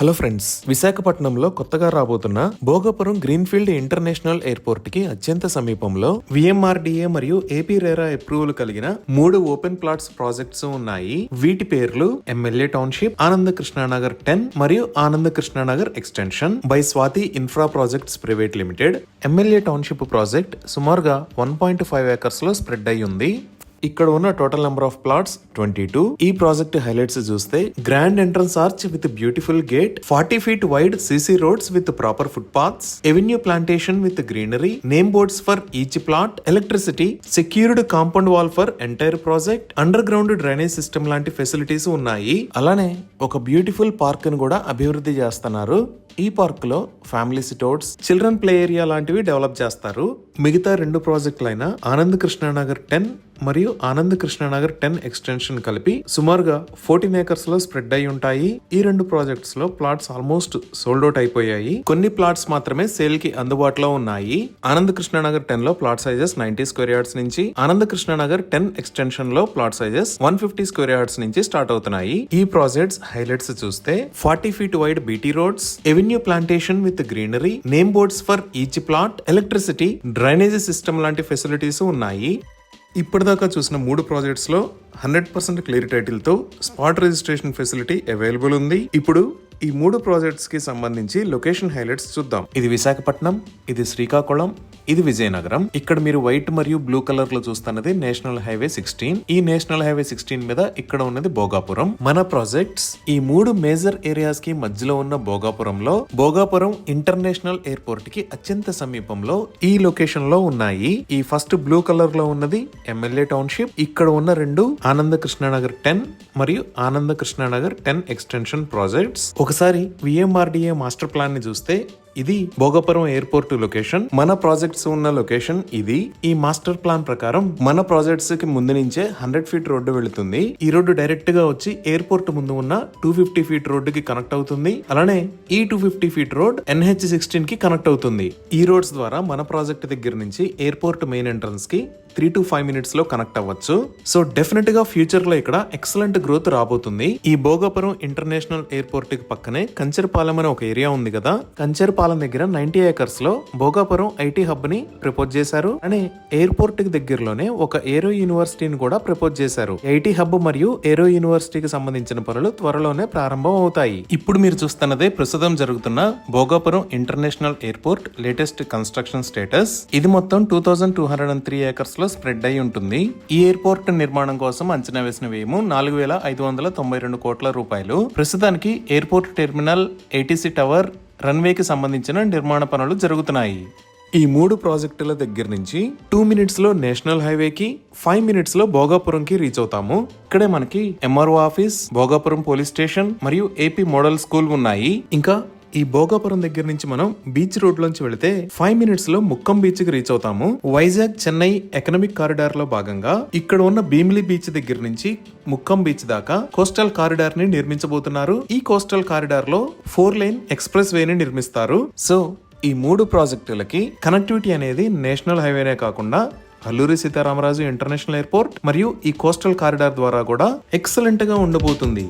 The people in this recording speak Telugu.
హలో ఫ్రెండ్స్, విశాఖపట్నంలో కొత్తగా రాబోతున్న భోగాపురం గ్రీన్ఫీల్డ్ ఇంటర్నేషనల్ ఎయిర్పోర్ట్ కి అత్యంత సమీపంలో విఎంఆర్డీఏ మరియు ఏపీ రేరా అప్రూవల్ కలిగిన 3 ఓపెన్ ప్లాట్స్ ప్రాజెక్ట్స్ ఉన్నాయి. వీటి పేర్లు ఎమ్మెల్యే టౌన్షిప్, ఆనంద కృష్ణానగర్ 10 మరియు ఆనంద Krishna Nagar extension by Swathi infra projects private limited. MLA township project సుమారుగా 1.5 ఏకర్స్ లో స్ప్రెడ్ అయి ఉంది. ఇక్కడ ఉన్న టోటల్ నెంబర్ ఆఫ్ ప్లాట్స్ 22. ఈ ప్రాజెక్ట్ హైలైట్స్ చూస్తే grand entrance arch with beautiful gate, 40 feet wide CC roads with proper foot paths, avenue plantation with greenery, name boards for each plot, electricity, secured compound wall for entire project, under ground drainage system లాంటి ఫెసిలిటీస్ ఉన్నాయి. అలానే ఒక బ్యూటిఫుల్ పార్క్ ను కూడా అభివృద్ధి చేస్తున్నారు. ఈ పార్క్ లో family sit-outs, children play area లాంటివి డెవలప్ చేస్తారు. మిగతా 2 ప్రాజెక్టులైన ఆనంద్ కృష్ణానగర్ 10 మరియు ఆనంద్ కృష్ణానగర్ 10 ఎక్స్టెన్షన్ కలిపి సుమారుగా 14 ఏకర్స్ లో స్ప్రెడ్ అయి ఉంటాయి. ఈ 2 ప్రాజెక్ట్స్ లో ప్లాట్స్ ఆల్మోస్ట్ సోల్డ్ అవుట్ అయిపోయాయి. కొన్ని ప్లాట్స్ మాత్రమే సేల్ కి అందుబాటులో ఉన్నాయి. ఆనంద్ కృష్ణానగర్ 10 లో ప్లాట్ సైజెస్ 90 స్క్వేర్ యార్డ్స్ నుంచి, ఆనంద్ కృష్ణానగర్ 10 ఎక్స్టెన్షన్ లో ప్లాట్ సైజెస్ 150 స్క్వేర్ యార్డ్స్ నుంచి స్టార్ట్ అవుతున్నాయి. ఈ ప్రాజెక్ట్స్ హైలైట్స్ చూస్తే 40 feet wide BT roads, avenue plantation with greenery, name boards for each plot, electricity, drainage system లాంటి ఫెసిలిటీస్ ఉన్నాయి. ఇప్పటిదాకా చూసిన 3 ప్రాజెక్ట్స్ లో 100% క్లియర్ టైటిల్ తో స్పాట్ రిజిస్ట్రేషన్ ఫెసిలిటీ అవైలబుల్ ఉంది. ఇప్పుడు ఈ 3 ప్రాజెక్ట్స్ కి సంబంధించి లొకేషన్ హైలైట్స్ చూద్దాం. ఇది విశాఖపట్నం, ఇది శ్రీకాకుళం, ఇది విజయనగరం. ఇక్కడ మీరు వైట్ మరియు బ్లూ కలర్ లో చూస్తున్నది నేషనల్ హైవే 16. ఈ నేషనల్ హైవే 16 మీద ఇక్కడ ఉన్నది భోగాపురం. మన ప్రాజెక్ట్స్ ఈ 3 మేజర్ ఏరియాస్ కి మధ్యలో ఉన్న భోగాపురంలో భోగాపురం ఇంటర్నేషనల్ ఎయిర్పోర్ట్ కి అత్యంత సమీపంలో ఈ లొకేషన్ లో ఉన్నాయి. ఈ ఫస్ట్ బ్లూ కలర్ లో ఉన్నది ఎమ్మెల్యే టౌన్షిప్. ఇక్కడ ఉన్న 2 ఆనంద కృష్ణానగర్ 10 మరియు ఆనంద కృష్ణానగర్ 10 ఎక్స్టెన్షన్ ప్రాజెక్ట్స్. ఒకసారి విఎంఆర్డీఏ మాస్టర్ ప్లాన్ ని చూస్తే ఇది భోగాపురం ఎయిర్పోర్ట్ లొకేషన్. మన ప్రాజెక్ట్స్ ఉన్న లొకేషన్ ఇది. ఈ మాస్టర్ ప్లాన్ ప్రకారం మన ప్రాజెక్ట్స్ కి ముందు నుంచే 100 feet రోడ్డు వెళుతుంది. ఈ రోడ్డు డైరెక్ట్ గా వచ్చి ఎయిర్పోర్ట్ ముందు ఉన్న 250 feet రోడ్డుకి కనెక్ట్ అవుతుంది. అలానే ఈ 250 feet రోడ్ NH16 కి కనెక్ట్ అవుతుంది. ఈ రోడ్స్ ద్వారా మన ప్రాజెక్ట్ దగ్గర నుంచి ఎయిర్పోర్ట్ మెయిన్ ఎంట్రన్స్ కి 3 to 5 minutes లో కనెక్ట్ అవ్వచ్చు. సో డెఫినెట్ గా ఫ్యూచర్ లో ఇక్కడ ఎక్సలెంట్ గ్రోత్ రాబోతుంది. ఈ భోగాపురం ఇంటర్నేషనల్ ఎయిర్పోర్ట్ కి పక్కనే కంచర్పాలెం అనే ఒక ఏరియా ఉంది కదా. కంచర్పాలెం దగ్గర 90 acres లో భోగాపురం ఐటీ హబ్ ని ప్రపోజ్ చేశారు. అనే ఎయిర్పోర్ట్ కి దగ్గరలోనే ఒక ఏరో యూనివర్సిటీని కూడా ప్రపోజ్ చేశారు. ఐటీ హబ్ మరియు ఏరో యూనివర్సిటీకి సంబంధించిన పనులు త్వరలోనే ప్రారంభం అవుతాయి. ఇప్పుడు మీరు చూస్తున్నదే ప్రస్తుతం జరుగుతున్న Bhogapuram international airport latest construction status. ఇది మొత్తం 2203 acres లో స్ప్రెడ్ అయి ఉంటుంది. ఈ ఎయిర్పోర్ట్ నిర్మాణం కోసం అంచనా వేసిన వ్యయం 4592 కోట్ల రూపాయలు. ప్రస్తుతానికి ఎయిర్పోర్ట్ టెర్మినల్, ఏటీసీ టవర్, రన్వేకి సంబంధించిన నిర్మాణ పనులు జరుగుతున్నాయి. ఈ 3 ప్రాజెక్టుల దగ్గర నుంచి 2 minutes లో నేషనల్ హైవేకి, 5 minutes లో భోగాపురంకి రీచ్ అవుతాము. ఇక్కడే మనకి MRO office, Bhogapuram police station మరియు ఏపీ మోడల్ స్కూల్ ఉన్నాయి. ఇంకా ఈ భోగాపురం దగ్గర నుంచి మనం బీచ్ రోడ్ లోంచి వెళితే 5 minutes లో ముక్కం బీచ్ కి రీచ్ అవుతాము. వైజాగ్ చెన్నై ఎకనామిక్ కారిడార్ లో భాగంగా ఇక్కడ ఉన్న భీమిలి బీచ్ దగ్గర నుంచి ముక్కం బీచ్ దాకా కోస్టల్ కారిడార్ ని నిర్మించబోతున్నారు. ఈ కోస్టల్ కారిడార్ లో 4 lane ఎక్స్ప్రెస్ వేని నిర్మిస్తారు. సో ఈ 3 ప్రాజెక్టులకి కనెక్టివిటీ అనేది నేషనల్ హైవేనే కాకుండా అల్లూరి సీతారామరాజు ఇంటర్నేషనల్ ఎయిర్పోర్ట్ మరియు ఈ కోస్టల్ కారిడార్ ద్వారా కూడా ఎక్సలెంట్ గా ఉండబోతుంది.